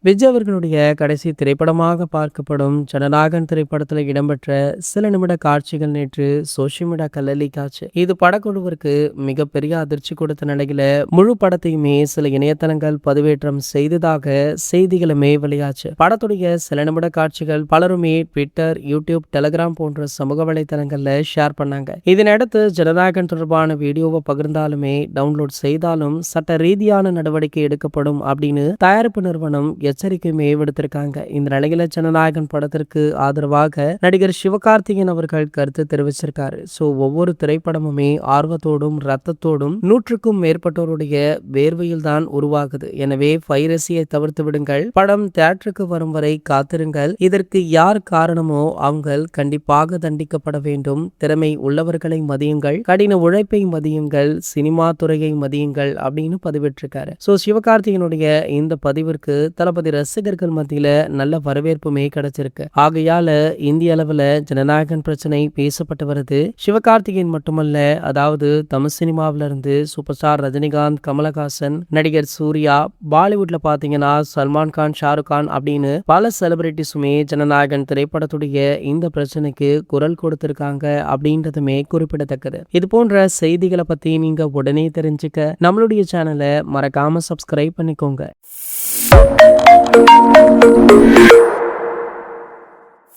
விஜய் அவர்களுடைய கடைசி திரைப்படமாக பார்க்கப்படும் ஜனநாயகன் திரைப்படத்தில் இடம்பெற்ற சில நிமிட காட்சிகள் நேற்று சோசியல் மீடியாக்கள் லீக் ஆச்சு. இது படக்குழுவிற்கு மிகப்பெரிய அதிர்ச்சி கொடுத்த நிலையில முழு படத்தையுமே சில இணையதளங்கள் பதிவேற்றம் செய்ததாக செய்திகளுமே வெளியாச்சு. படத்துடைய சில நிமிட காட்சிகள் பலருமே ட்விட்டர், யூடியூப், டெலிகிராம் போன்ற சமூக வலைதளங்கள்ல ஷேர் பண்ணாங்க. இதனடுத்து ஜனநாயகன் தொடர்பான வீடியோவை பகிர்ந்தாலுமே டவுன்லோட் செய்தாலும் சட்ட ரீதியான நடவடிக்கை எடுக்கப்படும் அப்படின்னு தயாரிப்பு நிறுவனம் எச்சரிக்கையுமே விடுத்திருக்காங்க. இந்த நிலையில ஜனநாயகன் படத்திற்கு ஆதரவாக நடிகர் சிவகார்த்திகேயன் அவர்கள் கருத்து தெரிவிச்சிருக்காரு. ஒவ்வொரு திரைப்படமுமே ஆர்வத்தோடும் ரத்தத்தோடும் 100க்கும் மேற்பட்டோருடைய வேர்வையில் தான் உருவாகுது. எனவே பைரசியை தவிர்த்து விடுங்கள். படம் தியேட்டருக்கு வரும் வரை காத்திருங்கள். இதற்கு யார் காரணமோ அவங்க கண்டிப்பாக தண்டிக்கப்பட வேண்டும். திறமை உள்ளவர்களை மதியுங்கள், கடின உழைப்பை மதியுங்கள், சினிமா துறையை மதியுங்கள் அப்படின்னு பதிவிட்டிருக்காரு. சிவகார்த்திகேயனுடைய இந்த பதிவிற்கு தளபதி ரசிகர்கள் மத்தியில நல்ல வரவேற்புமே கிடைச்சிருக்கு. ஆகையால இந்திய அளவுல ஜனநாயகன் பிரச்சனை பேசப்பட்டு வருது. சிவகார்த்திகேயன் மட்டுமல்ல, அதாவது தமிழ் சினிமாவில இருந்து சூப்பர் ஸ்டார் ரஜினிகாந்த், கமலஹாசன், நடிகர் சூர்யா, பாலிவுட்ல பாத்தீங்கன்னா சல்மான் கான், ஷாருக் கான் அப்படின்னு பல செலிபிரிட்டிஸுமே ஜனநாயகன் திரைப்படத்துடைய இந்த பிரச்சனைக்கு குரல் கொடுத்திருக்காங்க அப்படின்றதுமே குறிப்பிடத்தக்கது. இது போன்ற செய்திகளை பத்தி நீங்க உடனே தெரிஞ்சுக்க நம்மளுடைய சேனலை மறக்காம சப்ஸ்கிரைப் பண்ணிக்கோங்க.